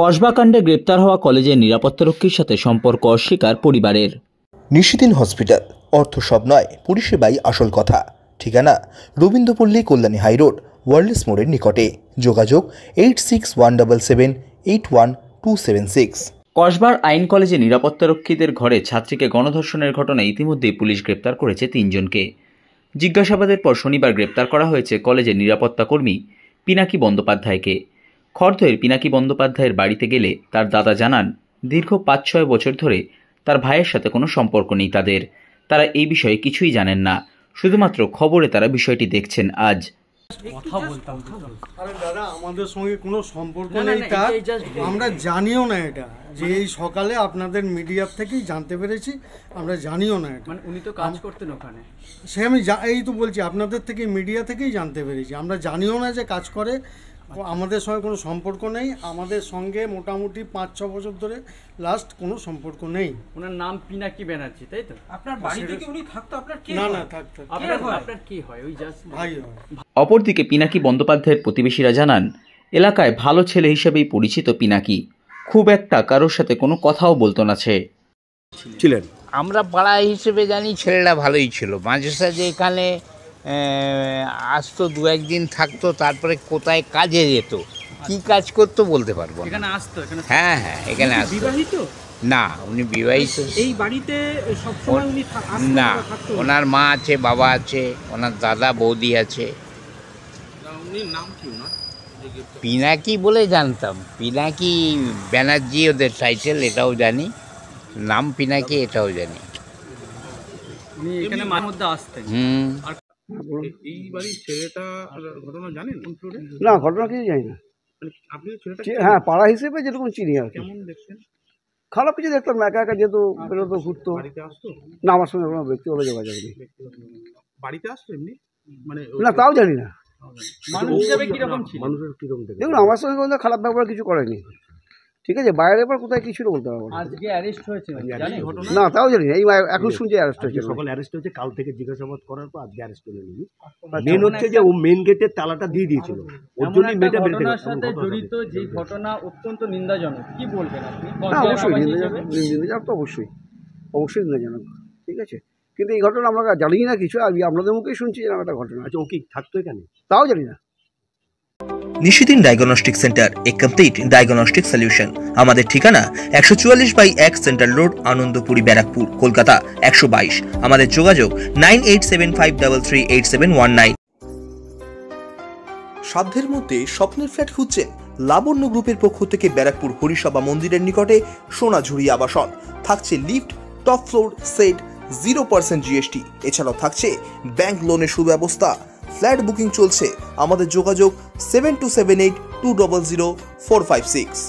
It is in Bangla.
কসবা কাণ্ডে গ্রেপ্তার হওয়া কলেজের নিরাপত্তারক্ষীর সাথে সম্পর্ক অস্বীকার পরিবারের। নিশিদিন হসপিটাল, অর্থ সব নয়, পরিষেবাই আসল কথা। ঠিকানা রবীন্দ্রপল্লী, কল্যাণী হাইরোড, ওয়ার্ল্ডস মোড়ের নিকটে। যোগাযোগ 8617781276। কসবার আইন কলেজে নিরাপত্তারক্ষীদের ঘরে ছাত্রীকে গণধর্ষণের ঘটনায় ইতিমধ্যেই পুলিশ গ্রেপ্তার করেছে 3 জনকে। জিজ্ঞাসাবাদের পর শনিবার গ্রেপ্তার করা হয়েছে কলেজের নিরাপত্তা কর্মী পিনাকি বন্দ্যোপাধ্যায়কে। খড়দহের পিনাকি বন্দ্যোপাধ্যায়ের বাড়িতে গেলে তার দাদা জানান, দীর্ঘ 5-6 বছর ধরে তার ভাইয়ের সাথে কোনো সম্পর্ক নেই তাদের। তারা এই বিষয়ে কিছুই জানেন না, শুধুমাত্র খবরে তারা বিষয়টি দেখছেন আজ। আরে দাদা, আমাদের সঙ্গে কোনো সম্পর্ক নেই, তার আমরা জানিও না এটা, যে এই সকালে আপনাদের মিডিয়া থেকেই জানতে পেরেছি, আমরা জানিও না এটা। মানে উনি তো কাজ করতেন ওখানে, সে আমি এই তো বলছি, আপনাদের থেকে মিডিয়া থেকেই জানতে পেরেছি, আমরা জানিও না যে কাজ করে। আমাদের সঙ্গে কোনো সম্পর্ক নেই, আমাদের সঙ্গে মোটামুটি 5-6 বছর ধরে লাস্ট কোনো সম্পর্ক নেই। ওনার নাম পিনাকি ব্যানার্জি, তাই তো? আপনার বাড়িতে কি উনি থাকতো? আপনার কি না না থাকতো, আপনার কি হয়? ওই জাস্ট ভাই হয়। অপরদিকে পিনাকি বন্দ্যোপাধ্যায়ের প্রতিবেশীরা জানান, এলাকায় ভালো ছেলে হিসেবেই পরিচিত পিনাকি, খুব একটা কারোর সাথে কোনো কথাও বলতো না ছিলেন। আমরা পাড়া হিসেবে জানি ছেলেটা ভালোই ছিল, মাঝে সাঝে এখানে আসতো, 2-1 দিন থাকতো, তারপরে কোথায় কাজে যেত, কি কাজ করতো বলতে পারবো না। এখানে আসতো? হ্যাঁ, এখানে আসতো। বিবাহিত না, উনি বিবাহিত। এই বাড়িতে সবসময় উনি না, ওনার মা আছে, বাবা আছে, ওনার দাদা বৌদি আছে। পিনাকি বলে জানতাম, পিনাকি ব্যানার্জি ওদের টাইটেল, এটাও জানি, নাম পিনাকি এটাও জানি। উনি এখানে মাঝে মধ্যে আসতেন। এই বাড়ির ছেলেটা ঘটনা জানেন? না, ঘটনা কিছু জানি না। আপনি ছেলেটা হ্যাঁ, পাড়া হিসেবে যেরকম চিনি আর কি। কেমন দেখছেন? খারাপ কিছু দেখতাম না, একা একা যেহেতু বেরোতো, ঘুরতো। বাড়িতে আসতো? না, আমার সঙ্গে কোনো ব্যক্তিগত যোগাযোগ নেই। বাড়িতে আসতো এমনি? মানে না, তাও জানি না। মানুষ হিসেবে কিরকম ছিল? মানুষের কিরকম দেখে? দেখুন, আমার সঙ্গে কোনো খারাপ ব্যবহার কিছু করেনি, ঠিক আছে। বাইরে এবার কোথায় কিছু বলতে পারবো না। আজকে অ্যারেস্ট হয়েছে জানেন? না, তাও জানি না, এই এখন শুনছি অ্যারেস্ট হয়েছে। সকাল অ্যারেস্ট হয়েছে, কাল থেকে জিজ্ঞাসাবাদ করার পর আজকে অ্যারেস্ট করে নিবি। মেন হচ্ছে যে ও মেন গেটের তালাটা দিয়ে দিয়েছিল, ওর জন্যই মেয়েটা বেরিয়ে গেল। সাথে জড়িত যে ঘটনা অত্যন্ত নিন্দাজনক, কি বলবেন আপনি? হ্যাঁ, অবশ্যই নিন্দাজনক, তো অবশ্যই নিন্দাজনক, ঠিক আছে। কিন্তু এই ঘটনা আমরা জানি না কিছু, আমি আপনাদের মুখেই শুনছি এরকম একটা ঘটনা। আচ্ছা, ও কি থাকতো এখানে? তাও জানি না। নিশিদিন ডায়াগনস্টিক সেন্টার, এ কমপ্লিট ডায়াগনস্টিক সলিউশন। আমাদের ঠিকানা 144/1 সেন্ট্রাল রোড, আনন্দপুরি, ব্যারাকপুর, কলকাতা 122। আমাদের যোগাযোগ 9875338719। সাধ্যের মধ্যে স্বপ্নের ফ্ল্যাট খুঁজছেন? লাবণ্য গ্রুপের পক্ষ থেকে ব্যারাকপুর হরিসভা মন্দিরের নিকটে সোনাঝুরি আবাসন। থাকছে lift, top floor, set, 0% GST। এছাড়াও থাকছে ব্যাংক লোনের সুব্যবস্থা। ফ্ল্যাট বুকিং চলছে। আমাদের যোগাযোগ 7278200456।